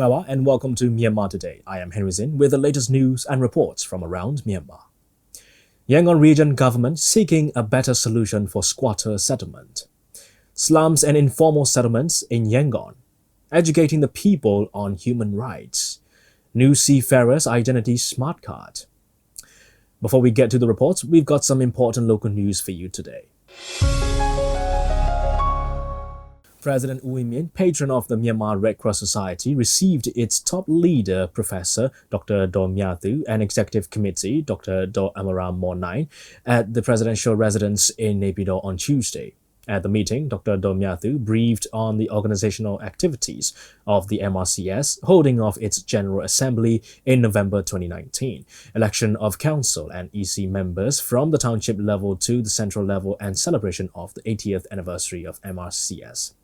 Manglawa and welcome to Myanmar Today. I am Henry Zin with the latest news and reports from around Myanmar. Yangon region government seeking a better solution for squatter settlement. Slums and informal settlements in Yangon. Educating the people on human rights. New seafarers identity smart card. Before we get to the reports, we've got some important local news for you today. President U Min, patron of the Myanmar Red Cross Society, received its top leader, Professor Dr. Do Myathu, and Executive Committee, Dr. Do Amaram Mornai, at the presidential residence in Naypyidaw on Tuesday. At the meeting, Dr. Do Myathu briefed on the organizational activities of the MRCS, holding of its General Assembly in November 2019, election of council and EC members from the township level to the central level, and celebration of the 80th anniversary of MRCS.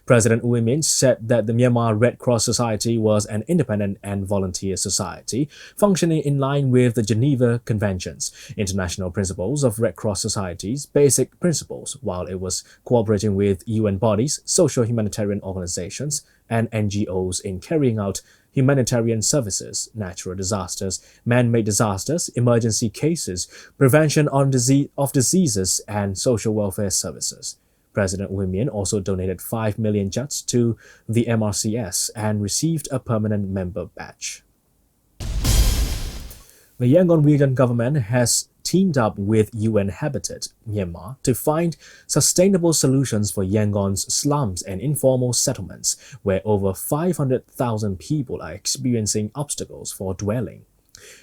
President U Min said that the Myanmar Red Cross Society was an independent and volunteer society, functioning in line with the Geneva Conventions, international principles of Red Cross societies, basic principles, while it was cooperating with UN bodies, social humanitarian organizations, and NGOs in carrying out humanitarian services, natural disasters, man-made disasters, emergency cases, prevention of diseases, and social welfare services. President U Min also donated 5 million kyats to the MRCS and received a permanent member badge. The Yangon region government has teamed up with UN Habitat Myanmar to find sustainable solutions for Yangon's slums and informal settlements, where over 500,000 people are experiencing obstacles for dwelling.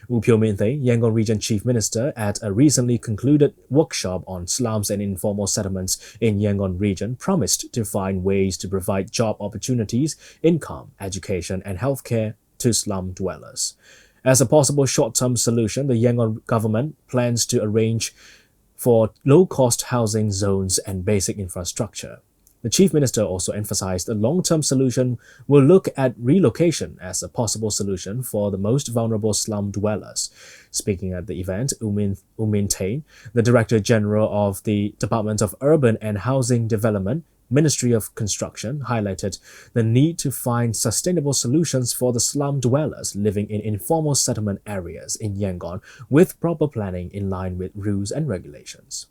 U Min, Yangon Region Chief Minister, at a recently concluded workshop on slums and informal settlements in Yangon Region, promised to find ways to provide job opportunities, income, education, and healthcare to slum dwellers. As a possible short-term solution, the Yangon government plans to arrange for low-cost housing zones and basic infrastructure. The Chief Minister also emphasized a long-term solution will look at relocation as a possible solution for the most vulnerable slum dwellers. Speaking at the event, U Min Tain, the Director General of the Department of Urban and Housing Development, Ministry of Construction, highlighted the need to find sustainable solutions for the slum dwellers living in informal settlement areas in Yangon with proper planning in line with rules and regulations.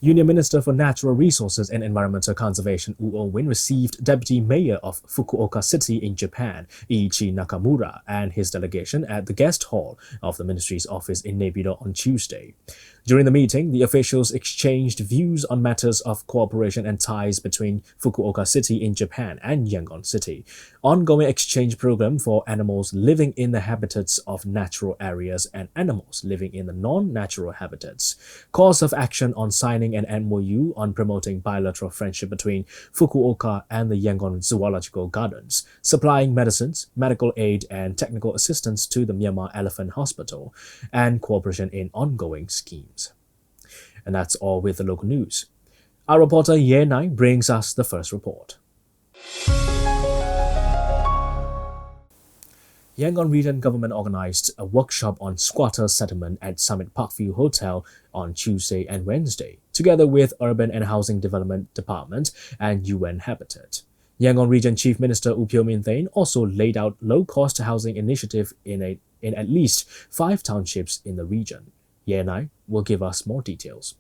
Union Minister for Natural Resources and Environmental Conservation U Win received Deputy Mayor of Fukuoka City in Japan, Iichi Nakamura, and his delegation at the guest hall of the ministry's office in Naypyidaw on Tuesday. During the meeting, the officials exchanged views on matters of cooperation and ties between Fukuoka City in Japan and Yangon City, ongoing exchange program for animals living in the habitats of natural areas and animals living in the non-natural habitats, course of action on signing an MOU on promoting bilateral friendship between Fukuoka and the Yangon Zoological Gardens, supplying medicines, medical aid, and technical assistance to the Myanmar Elephant Hospital, and cooperation in ongoing schemes. And that's all with the local news. Our reporter Ye Nai brings us the first report. Yangon Region Government organized a workshop on squatter settlement at Summit Parkview Hotel on Tuesday and Wednesday, together with Urban and Housing Development Department and UN Habitat. Yangon Region Chief Minister U Min also laid out low-cost housing initiative in at least 5 townships in the region. Ye Nai will give us more details.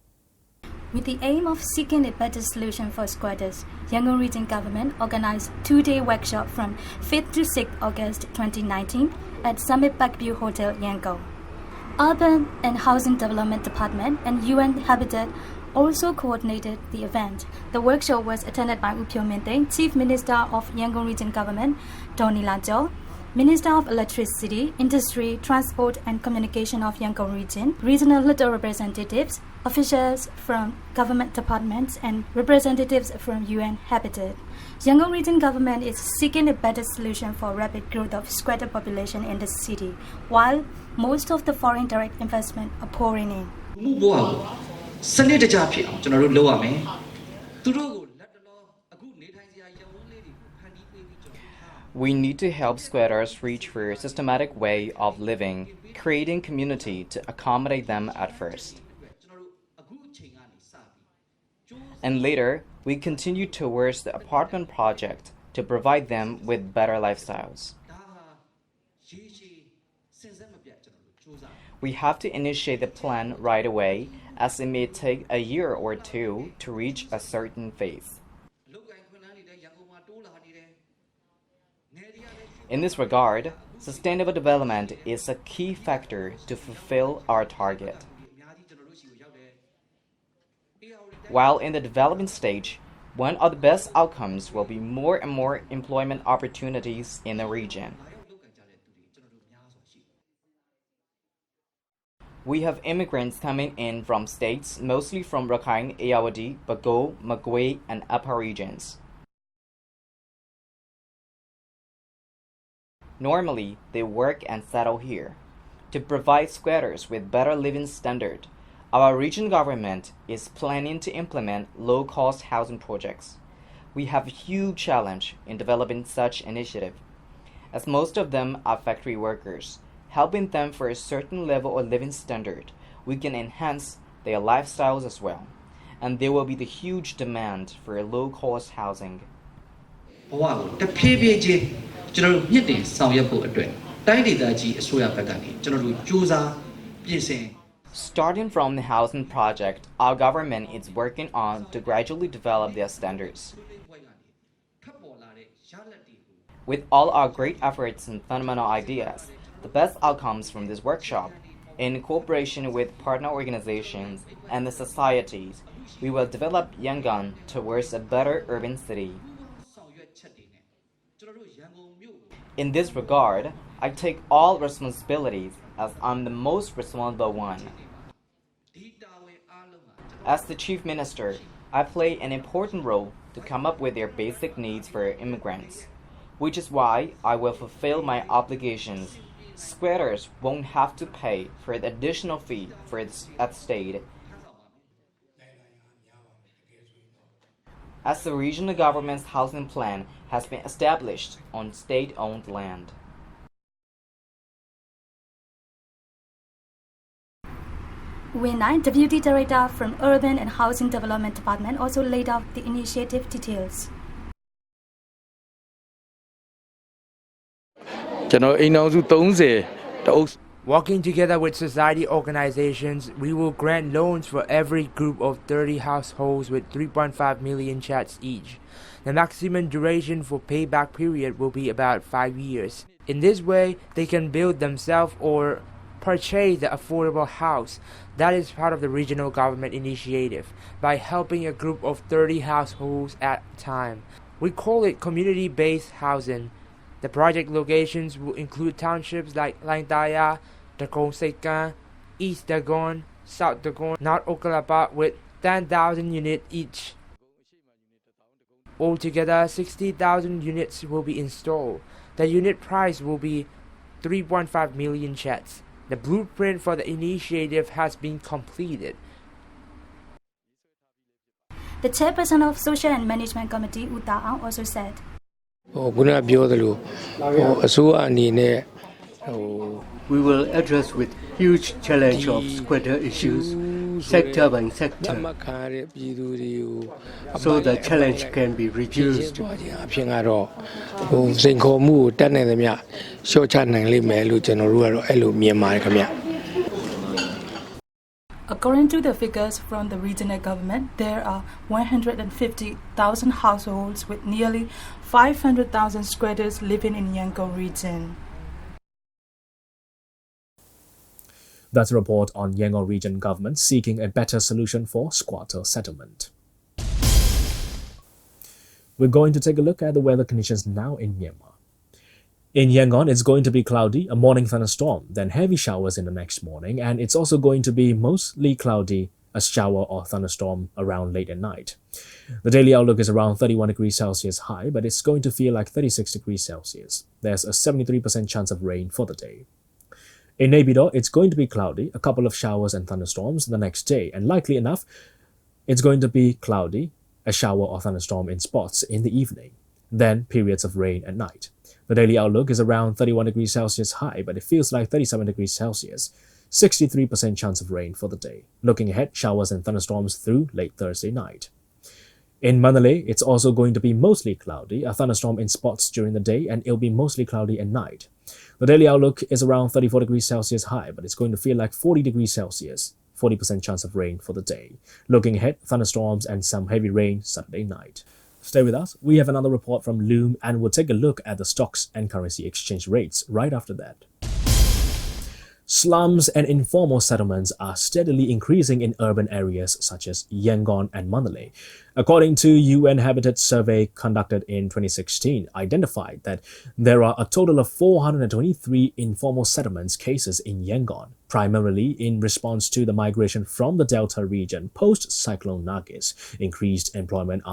With the aim of seeking a better solution for squatters, Yangon Region Government organized a 2-day workshop from 5th to 6th August 2019 at Summit Parkview Hotel, Yangon. Urban and Housing Development Department and UN Habitat also coordinated the event. The workshop was attended by U Min, Chief Minister of Yangon Region Government, Tony Lajo, Minister of Electricity, Industry, Transport and Communication of Yangon Region, regional leader representatives, officials from government departments, and representatives from UN Habitat. Yangon Region Government is seeking a better solution for rapid growth of squatter population in the city, while most of the foreign direct investment are pouring in. We need to help squatters reach for a systematic way of living, creating community to accommodate them at first. And later, we continue towards the apartment project to provide them with better lifestyles. We have to initiate the plan right away, as it may take a year or two to reach a certain phase. In this regard, sustainable development is a key factor to fulfill our target. While in the development stage, one of the best outcomes will be more and more employment opportunities in the region. We have immigrants coming in from states mostly from Rakhine, Ayeyarwady, Bago, Magwe, and Upper regions. Normally, they work and settle here. To provide squatters with better living standard, our region government is planning to implement low-cost housing projects. We have a huge challenge in developing such initiative, as most of them are factory workers. Helping them for a certain level of living standard, we can enhance their lifestyles as well, and there will be the huge demand for low-cost housing. Starting from the housing project, our government is working on to gradually develop their standards. With all our great efforts and fundamental ideas, the best outcomes from this workshop, in cooperation with partner organizations and the societies, we will develop Yangon towards a better urban city. In this regard, I take all responsibilities as I'm the most responsible one. As the Chief Minister, I play an important role to come up with their basic needs for immigrants, which is why I will fulfill my obligations. Squatters won't have to pay for the additional fee for the state. As the regional government's housing plan has been established on state-owned land. Win Nai, Deputy Director from Urban and Housing Development Department, also laid out the initiative details. Working together with society organizations, we will grant loans for every group of 30 households with 3.5 million kyats each. The maximum duration for payback period will be about 5 years. In this way, they can build themselves or purchase the affordable house. That is part of the regional government initiative, by helping a group of 30 households at a time. We call it community-based housing. The project locations will include townships like Langdaya, Dagong Sekan, East Dagon, South Dagon, North Okalapa with 10,000 units each. Altogether, 60,000 units will be installed. The unit price will be 3.5 million kyats. The blueprint for the initiative has been completed. The chairperson of Social and Management Committee, Uta Ang, also said, We will address with huge challenge of squatter issues, sector by sector, so the challenge can be reduced. According to the figures from the regional government, there are 150,000 households with nearly 500,000 squatters living in Yangon region. That's a report on Yangon region government seeking a better solution for squatter settlement. We're going to take a look at the weather conditions now in Myanmar. In Yangon, it's going to be cloudy, a morning thunderstorm, then heavy showers in the next morning, and it's also going to be mostly cloudy, a shower or thunderstorm around late at night. The daily outlook is around 31 degrees Celsius high, but it's going to feel like 36 degrees Celsius. There's a 73% chance of rain for the day. In Naypyidaw, it's going to be cloudy, a couple of showers and thunderstorms the next day, and likely enough, it's going to be cloudy, a shower or thunderstorm in spots in the evening, then periods of rain at night. The daily outlook is around 31 degrees Celsius high, but it feels like 37 degrees Celsius. 63% chance of rain for the day. Looking ahead, showers and thunderstorms through late Thursday night. In Mandalay, it's also going to be mostly cloudy, a thunderstorm in spots during the day, and it'll be mostly cloudy at night. The daily outlook is around 34 degrees Celsius high, but it's going to feel like 40 degrees Celsius, 40% chance of rain for the day. Looking ahead, thunderstorms and some heavy rain Saturday night. Stay with us. We have another report from Loom, and we'll take a look at the stocks and currency exchange rates right after that. Slums and informal settlements are steadily increasing in urban areas such as Yangon and Mandalay. According to UN Habitat survey conducted in 2016, identified that there are a total of 423 informal settlements cases in Yangon, primarily in response to the migration from the Delta region post-Cyclone Nargis, increased employment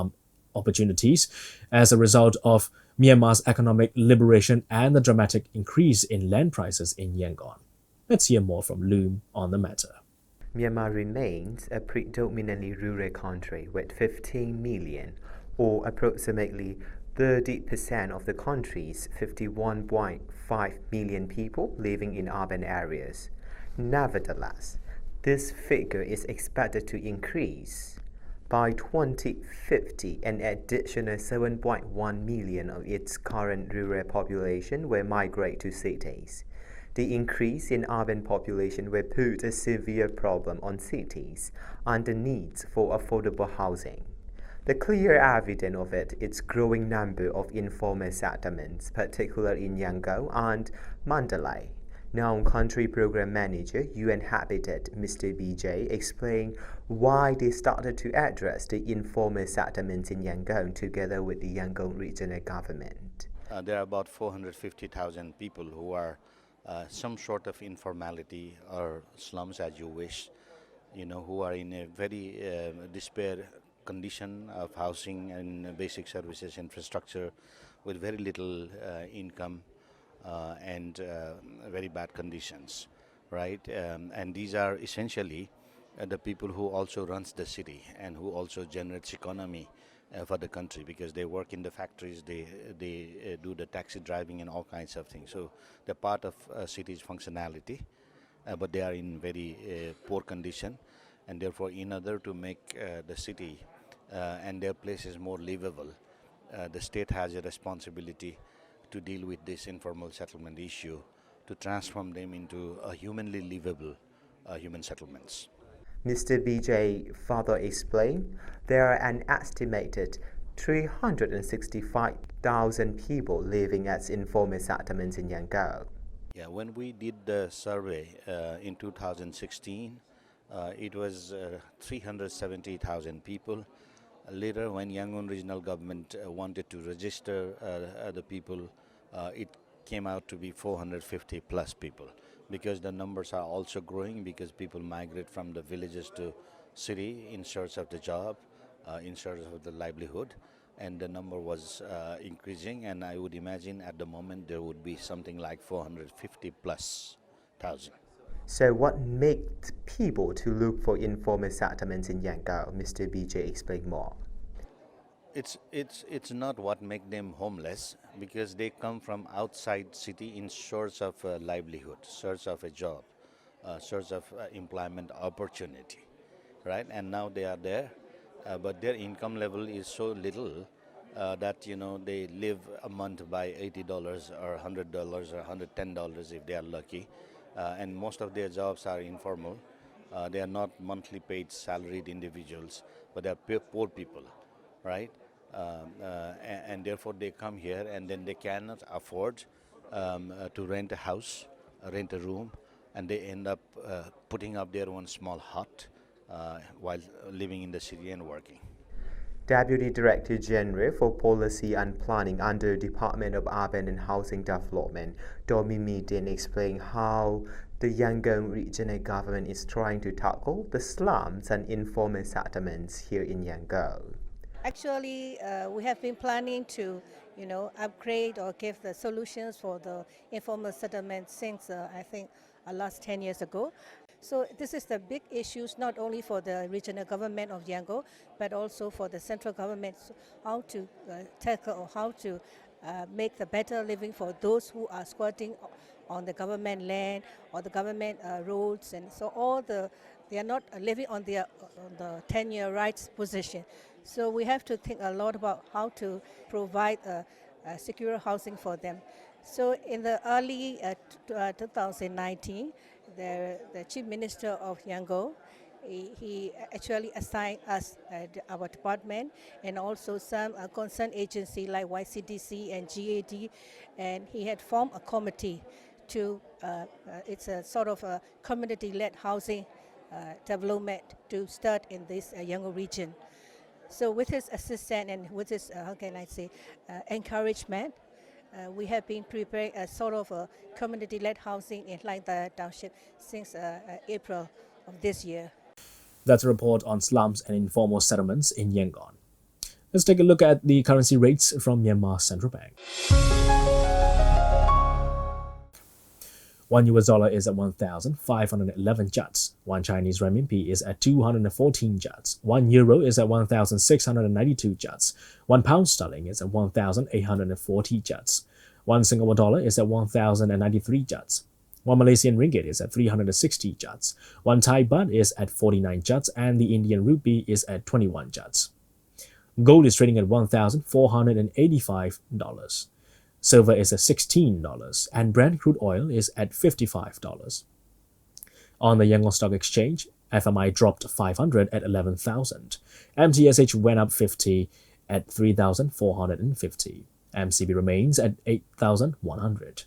opportunities as a result of Myanmar's economic liberation and the dramatic increase in land prices in Yangon. Let's hear more from Loom on the matter. Myanmar remains a predominantly rural country with 15 million, or approximately 30% of the country's 51.5 million people living in urban areas. Nevertheless, this figure is expected to increase. By 2050, an additional 7.1 million of its current rural population will migrate to cities. The increase in urban population will put a severe problem on cities and the needs for affordable housing. The clear evidence of it is growing number of informal settlements, particularly in Yangon and Mandalay. Now, Country Program Manager, UN Habitat, Mr. BJ, explained why they started to address the informal settlements in Yangon together with the Yangon regional government. There are about 450,000 people who are some sort of informality or slums, as you wish, who are in a very despair condition of housing and basic services infrastructure with very little income and very bad conditions, right? And these are essentially the people who also runs the city and who also generates economy for the country, because they work in the factories, they do the taxi driving and all kinds of things. So they're part of city's functionality, but they are in very poor condition, and therefore in order to make the city and their places more livable, the state has a responsibility to deal with this informal settlement issue, to transform them into humanly livable human settlements. Mr. BJ further explained there are an estimated 365,000 people living as informal settlements in Yangon. Yeah, when we did the survey in 2016, it was 370,000 people. Later, when Yangon regional government wanted to register the people, it came out to be 450 plus people, because the numbers are also growing, because people migrate from the villages to city in search of the job, in search of the livelihood, and the number was increasing, and I would imagine at the moment there would be something like 450 plus thousand. So what makes people to look for informal settlements in Yangon? Mr. BJ explained more. It's not what make them homeless, because they come from outside city in search of a livelihood, search of a job, search of employment opportunity, right? And now they are there, but their income level is so little that they live a month by $80 or $100 or $110 if they are lucky, and most of their jobs are informal. They are not monthly paid salaried individuals, but they are poor people, right? And therefore they come here, and then they cannot afford to rent a house, rent a room, and they end up putting up their own small hut while living in the city and working. Deputy Director General for Policy and Planning under Department of Urban and Housing Development, Domi Midin, explained how the Yangon regional government is trying to tackle the slums and informal settlements here in Yangon. Actually, we have been planning to, upgrade or give the solutions for the informal settlement since I think last 10 years ago. So this is the big issues not only for the regional government of Yangon, but also for the central government, how to tackle or how to make the better living for those who are squatting on the government land or the government roads, and so they are not living on the tenure rights position. So we have to think a lot about how to provide secure housing for them. So in the early 2019, the Chief Minister of Yangon, he actually assigned us, our department, and also some concerned agency like YCDC and GAD, and he had formed a committee to, it's a sort of a community-led housing development to start in this Yangon region. So with his assistance and with his, encouragement, we have been preparing a sort of a community-led housing in Laingda Township since April of this year. That's a report on slums and informal settlements in Yangon. Let's take a look at the currency rates from Myanmar Central Bank. $1 is at 1,511 kyats. 1 Chinese renminbi is at 214 kyats. 1 euro is at 1,692 kyats. 1 pound sterling is at 1,840 kyats. 1 Singapore dollar is at 1,093 kyats. 1 Malaysian ringgit is at 360 kyats. 1 Thai baht is at 49 kyats, and the Indian rupee is at 21 kyats. Gold is trading at $1,485. Silver is at $16, and Brent crude oil is at $55. On the Yangon Stock Exchange, FMI dropped 500 at 11,000. MTSH went up 50 at 3,450. MCB remains at 8,100.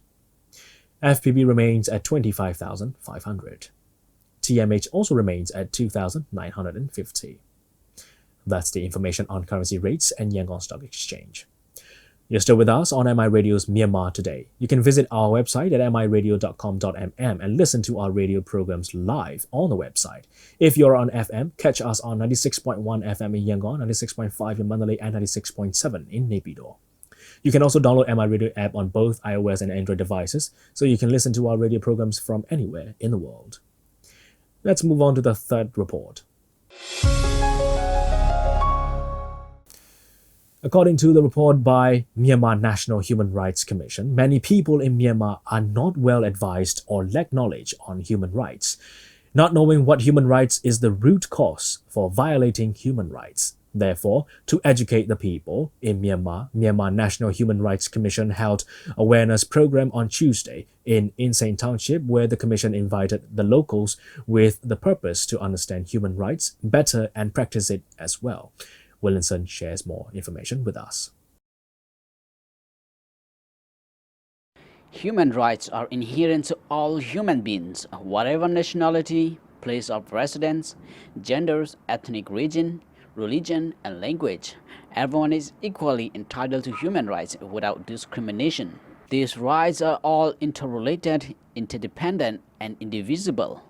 FPB remains at 25,500. TMH also remains at 2,950. That's the information on currency rates and Yangon Stock Exchange. You're still with us on MI Radio's Myanmar Today. You can visit our website at miradio.com.mm and listen to our radio programs live on the website. If you're on FM, catch us on 96.1 FM in Yangon, 96.5 in Mandalay, and 96.7 in Naypyidaw. You can also download MI Radio app on both iOS and Android devices, so you can listen to our radio programs from anywhere in the world. Let's move on to the third report. According to the report by Myanmar National Human Rights Commission, many people in Myanmar are not well advised or lack knowledge on human rights. Not knowing what human rights is the root cause for violating human rights. Therefore, to educate the people in Myanmar, Myanmar National Human Rights Commission held an awareness program on Tuesday in Insein Township, where the commission invited the locals with the purpose to understand human rights better and practice it as well. Williamson shares more information with us. Human rights are inherent to all human beings, whatever nationality, place of residence, genders, ethnic region, religion, and language. Everyone is equally entitled to human rights without discrimination. These rights are all interrelated, interdependent, and indivisible.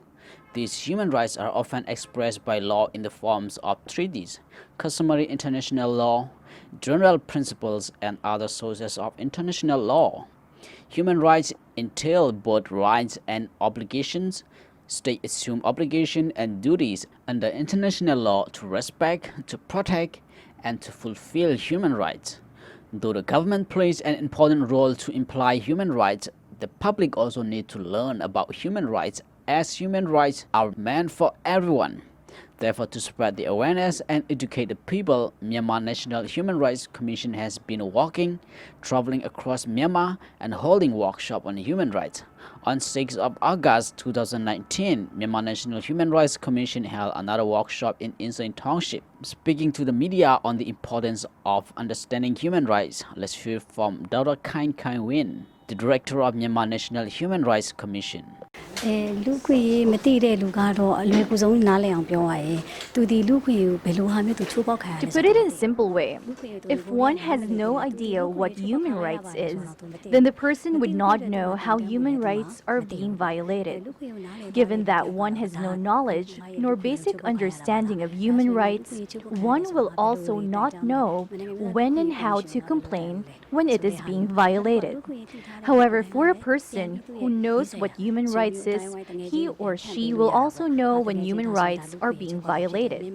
These human rights are often expressed by law in the forms of treaties, customary international law, general principles, and other sources of international law. Human rights entail both rights and obligations. States assume obligations and duties under international law to respect, to protect, and to fulfill human rights. Though the government plays an important role to imply human rights, the public also need to learn about human rights, as human rights are meant for everyone. Therefore, to spread the awareness and educate the people, Myanmar National Human Rights Commission has been walking, traveling across Myanmar, and holding workshops on human rights. On 6th of August 2019, Myanmar National Human Rights Commission held another workshop in Insein Township. Speaking to the media on the importance of understanding human rights, let's hear from Dr. Kain Win, the director of Myanmar National Human Rights Commission. To put it in a simple way, if one has no idea what human rights is, then the person would not know how human rights are being violated. Given that one has no knowledge nor basic understanding of human rights, one will also not know when and how to complain when it is being violated. However, for a person who knows what human rights is, he or she will also know when human rights are being violated.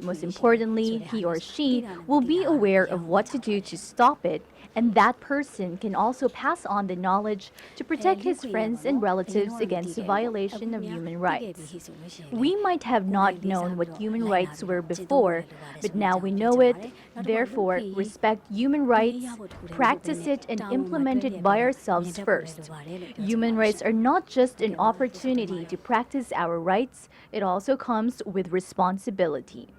Most importantly, he or she will be aware of what to do to stop it And that person can also pass on the knowledge to protect his friends and relatives against the violation of human rights. We might have not known what human rights were before, but now we know it. Therefore, respect human rights, practice it, and implement it by ourselves first. Human rights are not just an opportunity to practice our rights, it also comes with responsibility.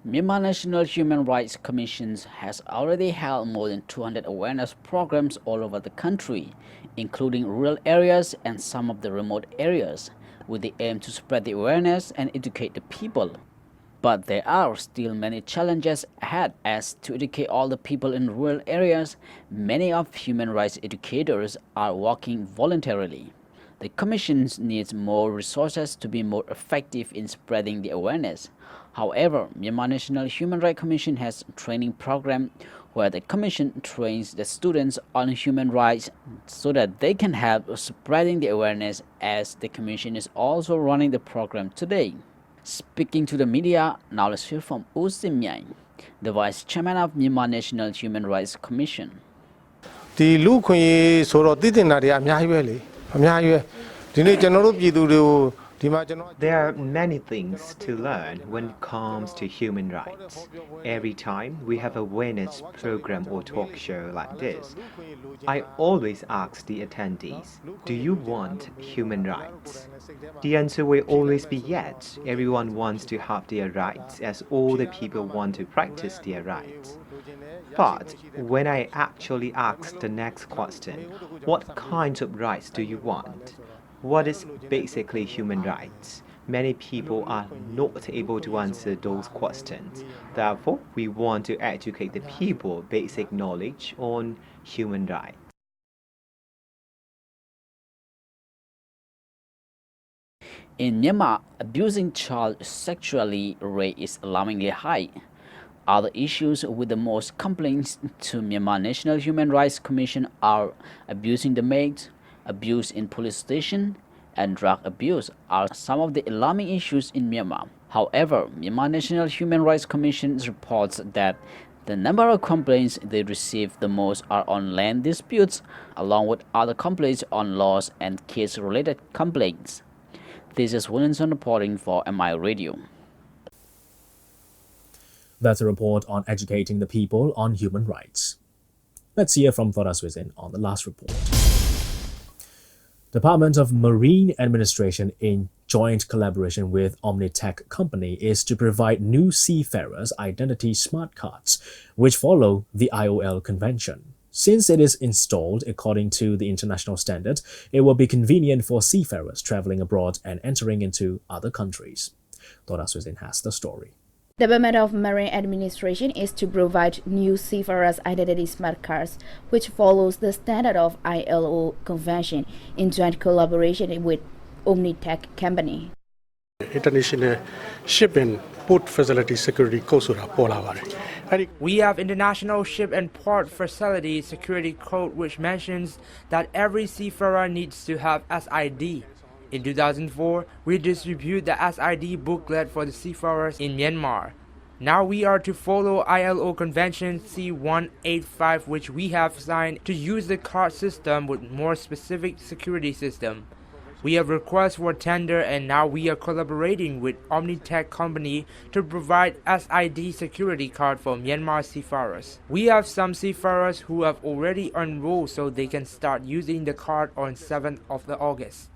Myanmar National Human Rights Commission has already held more than 200 awareness programs all over the country, including rural areas and some of the remote areas, with the aim to spread the awareness and educate the people. But there are still many challenges ahead, as to educate all the people in rural areas, many of human rights educators are working voluntarily. The Commission needs more resources to be more effective in spreading the awareness. However, Myanmar National Human Rights Commission has a training program where the Commission trains the students on human rights so that they can help spreading the awareness, as the Commission is also running the program today. Speaking to the media, now let's hear from U Sim Myai, the Vice Chairman of Myanmar National Human Rights Commission. ဒီလူခွင့်ရေးဆိုတော့တည်တင်တာတွေအများကြီးပဲလေအများကြီးပဲဒီနေ့ကျွန်တော်တို့ပြည်သူတွေကို There are many things to learn when it comes to human rights. Every time we have a awareness program or talk show like this, I always ask the attendees, do you want human rights? The answer will always be yes. Everyone wants to have their rights, as all the people want to practice their rights. But when I actually ask the next question, what kinds of rights do you want? What is basically human rights? Many people are not able to answer those questions. Therefore, we want to educate the people basic knowledge on human rights. In Myanmar, abusing child sexually rate is alarmingly high. Other issues with the most complaints to Myanmar National Human Rights Commission are abusing the maid, abuse in police station, and drug abuse are some of the alarming issues in Myanmar. However, Myanmar National Human Rights Commission reports that the number of complaints they receive the most are on land disputes, along with other complaints on laws and case-related complaints. This is Williamson reporting for MI Radio. That's a report on educating the people on human rights. Let's hear from Thodas Wizin on the last report. Department of Marine Administration, in joint collaboration with Omnitech Company, is to provide new seafarers identity smart cards, which follow the IOL convention. Since it is installed according to the international standard, it will be convenient for seafarers traveling abroad and entering into other countries. Thodas Wizin has the story. The Department of Marine Administration is to provide new seafarers identity smart cards, which follows the standard of ILO convention in joint collaboration with Omnitech Company. International Ship and Port Facility Security Code ဆိုတာပေါ်လာပါတယ်အဲ့ဒီ We have International Ship and Port Facility Security Code, which mentions that every seafarer needs to have SID. In 2004, we distributed the SID booklet for the seafarers in Myanmar. Now we are to follow ILO Convention C185, which we have signed, to use the card system with more specific security system. We have requests for tender, and now we are collaborating with Omnitech Company to provide SID security card for Myanmar seafarers. We have some seafarers who have already enrolled, so they can start using the card on 7th of August.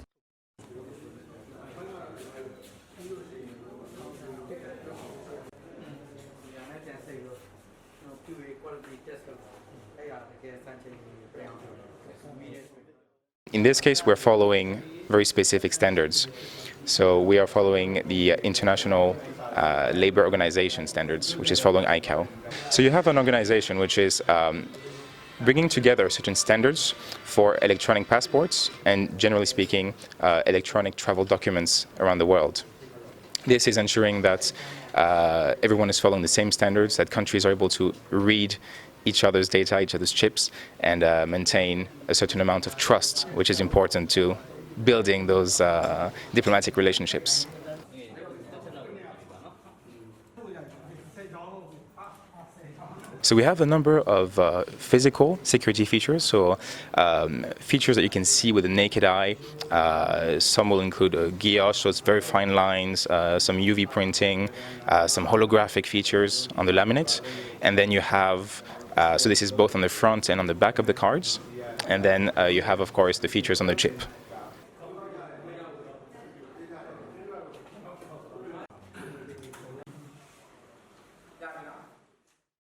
In this case, we're following very specific standards. So we are following the International Labour Organization standards, which is following ICAO. So you have an organization which is bringing together certain standards for electronic passports and, generally speaking, electronic travel documents around the world. This is ensuring that everyone is following the same standards, that countries are able to read each other's data, each other's chips, and maintain a certain amount of trust, which is important to building those diplomatic relationships. So we have a number of physical security features, so features that you can see with the naked eye. Some will include guillage, so it's very fine lines, some UV printing, some holographic features on the laminate, and then you have, so this is both on the front and on the back of the cards, and then you have, of course, the features on the chip.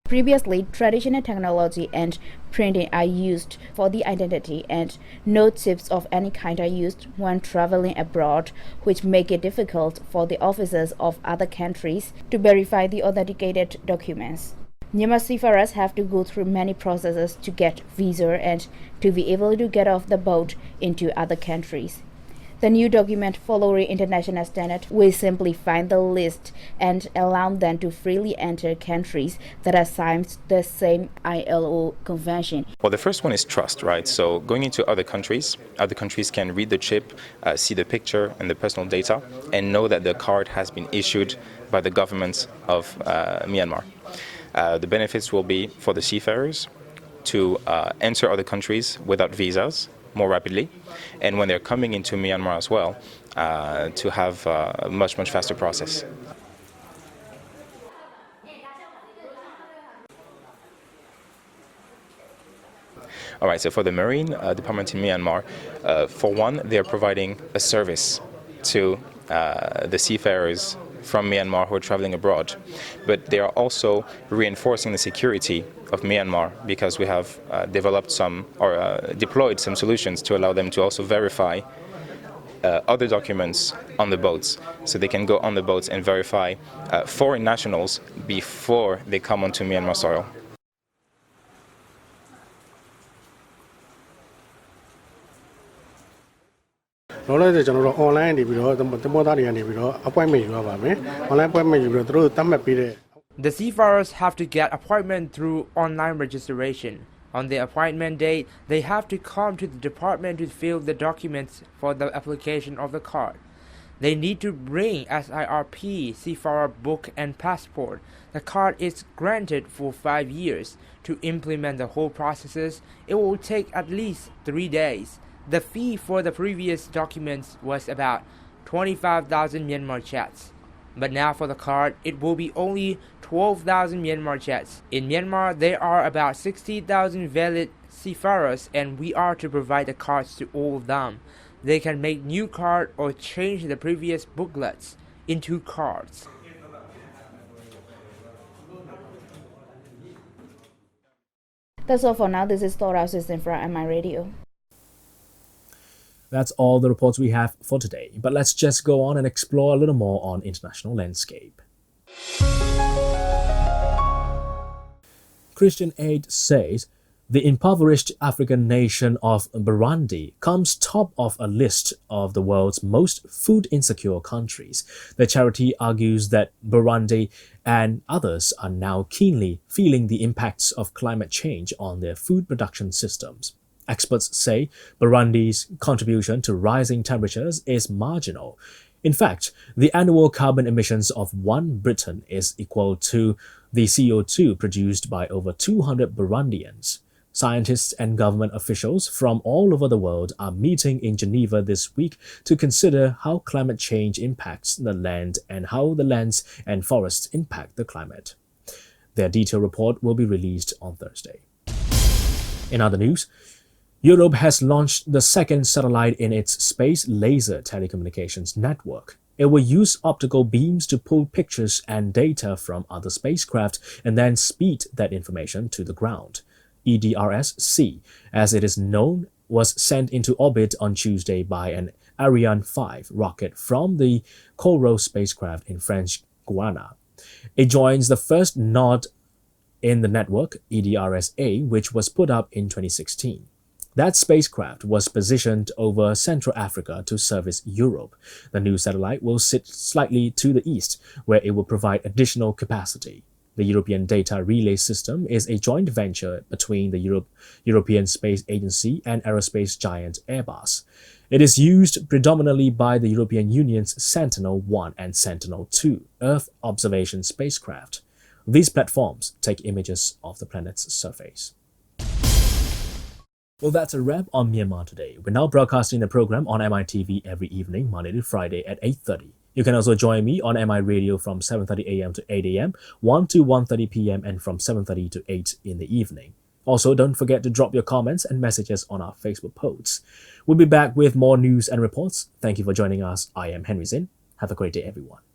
Previously, traditional technology and printing are used for the identity, and no tips of any kind are used when traveling abroad, which make it difficult for the officers of other countries to verify the authenticated documents. Myanmar seafarers have to go through many processes to get visa and to be able to get off the boat into other countries. The new document, following international standard, will simplify the list and allow them to freely enter countries that have signed the same ILO convention. Well, the first one is trust, right? So going into other countries can read the chip, see the picture and the personal data, and know that the card has been issued by the government of Myanmar. The benefits will be for the seafarers to enter other countries without visas more rapidly, and when they're coming into Myanmar as well, to have a much faster process. All right, so for the Marine Department in Myanmar, for one, they're providing a service to the seafarers from Myanmar who are traveling abroad, but they are also reinforcing the security of Myanmar because we have developed some or deployed some solutions to allow them to also verify other documents on the boats, so they can go on the boats and verify foreign nationals before they come onto Myanmar soil. online appointment The seafarers have to get appointment through online registration. On the appointment date, they have to come to the department to fill the documents for the application of the card. They need to bring SIRP, seafarer book and passport. The card is granted for 5 years. To implement the whole processes, it will take at least 3 days. The fee for the previous documents was about 25,000 Myanmar kyats. But now for the card, it will be only 12,000 Myanmar kyats. In Myanmar, there are about 60,000 valid seafarers, and we are to provide the cards to all of them. They can make new cards or change the previous booklets into cards. That's all for now. This is Thora Assistant from Myanmar Radio. That's all the reports we have for today. But let's just go on and explore a little more on international landscape. Christian Aid says the impoverished African nation of Burundi comes top of a list of the world's most food insecure countries. The charity argues that Burundi and others are now keenly feeling the impacts of climate change on their food production systems. Experts say Burundi's contribution to rising temperatures is marginal. In fact, the annual carbon emissions of one Briton is equal to the CO2 produced by over 200 Burundians. Scientists and government officials from all over the world are meeting in Geneva this week to consider how climate change impacts the land and how the lands and forests impact the climate. Their detailed report will be released on Thursday. In other news, Europe has launched the second satellite in its space laser telecommunications network. It will use optical beams to pull pictures and data from other spacecraft and then speed that information to the ground. EDRS-C, as it is known, was sent into orbit on Tuesday by an Ariane 5 rocket from the Kourou spacecraft in French Guiana. It joins the first node in the network, EDRS-A, which was put up in 2016. That spacecraft was positioned over Central Africa to service Europe. The new satellite will sit slightly to the east, where it will provide additional capacity. The European Data Relay System is a joint venture between the European Space Agency and aerospace giant Airbus. It is used predominantly by the European Union's Sentinel-1 and Sentinel-2 Earth observation spacecraft. These platforms take images of the planet's surface. Well, that's a wrap on Myanmar Today. We're now broadcasting the program on MITV every evening, Monday to Friday at 8:30. You can also join me on MI Radio from 7:30 a.m. to 8 a.m., 1 to 1:30 p.m., and from 7:30 to 8 in the evening. Also, don't forget to drop your comments and messages on our Facebook posts. We'll be back with more news and reports. Thank you for joining us. I am Henry Zin. Have a great day, everyone.